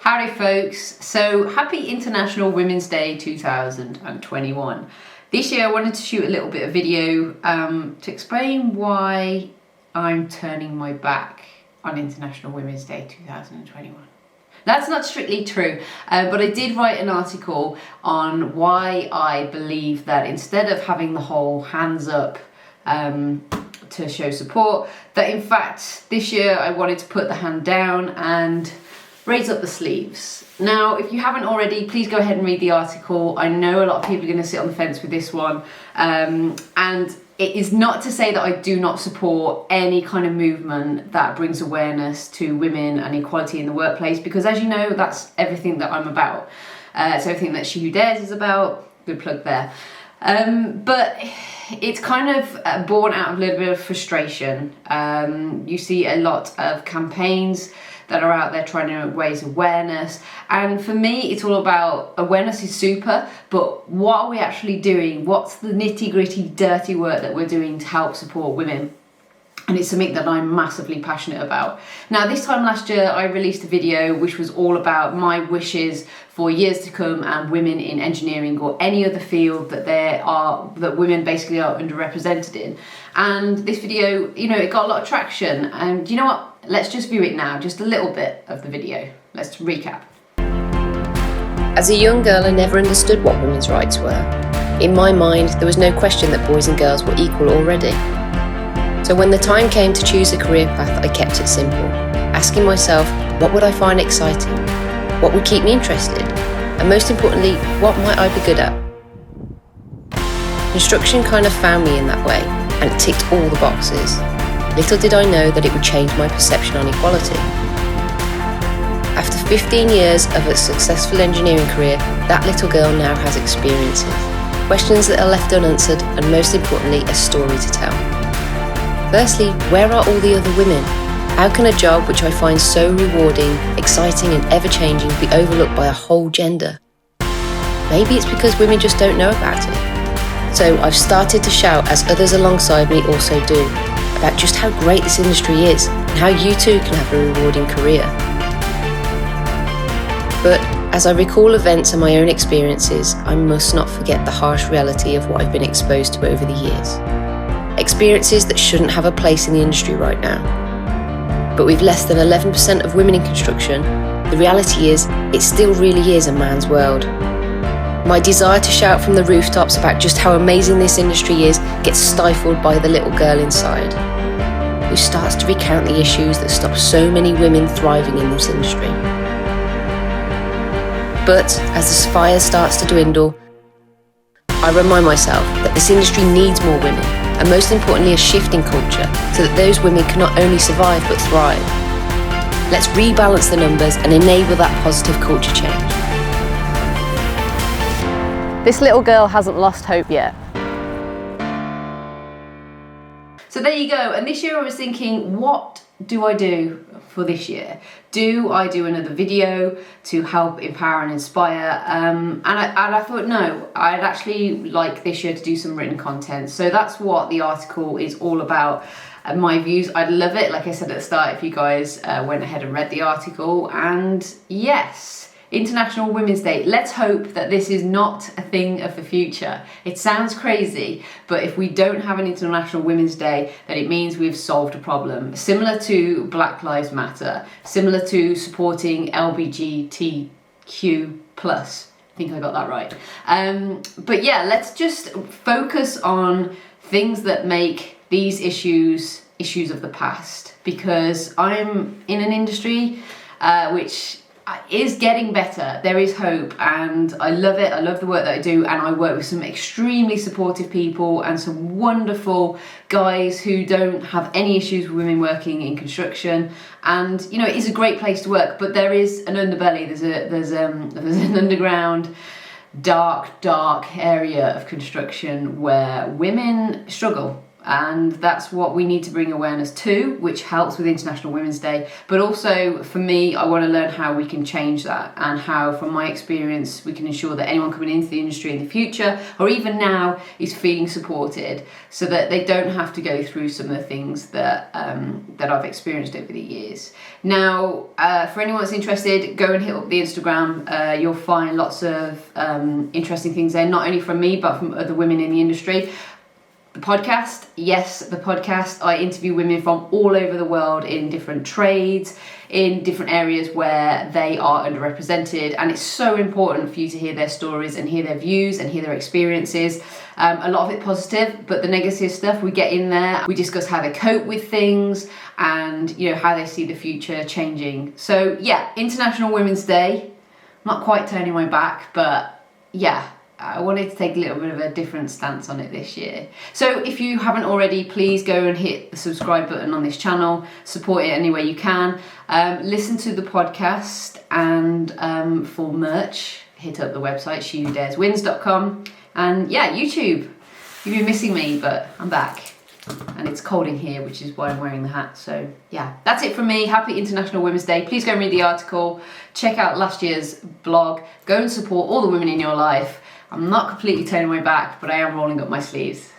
Howdy folks, so happy International Women's Day 2021. This year I wanted to shoot a little bit of video to explain why I'm turning my back on International Women's Day 2021. That's not strictly true, but I did write an article on why I believe that instead of having the whole hands up to show support, that in fact this year I wanted to put the hand down and raise up the sleeves. Now, if you haven't already, please go ahead and read the article. I know a lot of people are going to sit on the fence with this one, and it is not to say that I do not support any kind of movement that brings awareness to women and equality in the workplace, because as you know, that's everything that I'm about. It's everything that She Who Dares is about. Good plug there. But it's kind of born out of a little bit of frustration. You see a lot of campaigns that are out there trying to raise awareness, and for me it's all about awareness is super, but what are we actually doing? What's the nitty-gritty dirty work that we're doing to help support women? And it's something that I'm massively passionate about. Now, this time last year I released a video which was all about my wishes for years to come and women in engineering or any other field that women basically are underrepresented in. And this video, it got a lot of traction, and you know what? Let's just view it now, just a little bit of the video. Let's recap. As a young girl, I never understood what women's rights were. In my mind, there was no question that boys and girls were equal already. So when the time came to choose a career path, I kept it simple, asking myself, what would I find exciting? What would keep me interested? And most importantly, what might I be good at? Construction kind of found me in that way, and it ticked all the boxes. Little did I know that it would change my perception on equality. After 15 years of a successful engineering career, that little girl now has experiences, questions that are left unanswered, and most importantly, a story to tell. Firstly, where are all the other women? How can a job which I find so rewarding, exciting and ever-changing be overlooked by a whole gender? Maybe it's because women just don't know about it. So I've started to shout, as others alongside me also do, about just how great this industry is and how you too can have a rewarding career. But as I recall events and my own experiences, I must not forget the harsh reality of what I've been exposed to over the years. Experiences that shouldn't have a place in the industry right now. But with less than 11% of women in construction, the reality is it still really is a man's world. My desire to shout from the rooftops about just how amazing this industry is gets stifled by the little girl inside, who starts to recount the issues that stop so many women thriving in this industry. But as the fire starts to dwindle, I remind myself that this industry needs more women, and most importantly a shift in culture, so that those women can not only survive but thrive. Let's rebalance the numbers and enable that positive culture change. This little girl hasn't lost hope yet. So there you go, and this year I was thinking, what do I do for this year? Do I do another video to help empower and inspire? And I thought, no, I'd actually like this year to do some written content. So that's what the article is all about. My views, I'd love it, like I said at the start, if you guys went ahead and read the article. And yes, International Women's Day. Let's hope that this is not a thing of the future. It sounds crazy, but if we don't have an International Women's Day, then it means we've solved a problem. Similar to Black Lives Matter, similar to supporting LGBTQ+. I think I got that right. But yeah, let's just focus on things that make these issues of the past, because I'm in an industry which is getting better. There is hope, and I love it. I love the work that I do, and I work with some extremely supportive people and some wonderful guys who don't have any issues with women working in construction. And it is a great place to work, but there is an underbelly. There's an underground dark area of construction where women struggle. And that's what we need to bring awareness to, which helps with International Women's Day. But also for me, I want to learn how we can change that, and how, from my experience, we can ensure that anyone coming into the industry in the future, or even now, is feeling supported, so that they don't have to go through some of the things that that I've experienced over the years. Now, for anyone that's interested, go and hit up the Instagram. You'll find lots of interesting things there, not only from me, but from other women in the industry. The podcast, yes, the podcast. I interview women from all over the world in different trades, in different areas where they are underrepresented, and it's so important for you to hear their stories and hear their views and hear their experiences. A lot of it positive, but the negative stuff we get in there. We discuss how they cope with things and, you know, how they see the future changing. So yeah, International Women's Day. Not quite turning my back, but yeah, I wanted to take a little bit of a different stance on it this year. So if you haven't already, please go and hit the subscribe button on this channel. Support it any way you can. Listen to the podcast, and for merch, hit up the website shewhodareswins.com. And yeah, YouTube. You've been missing me, but I'm back. And it's cold in here, which is why I'm wearing the hat. So yeah, that's it from me. Happy International Women's Day. Please go and read the article. Check out last year's blog. Go and support all the women in your life. I'm not completely turning my back, but I am rolling up my sleeves.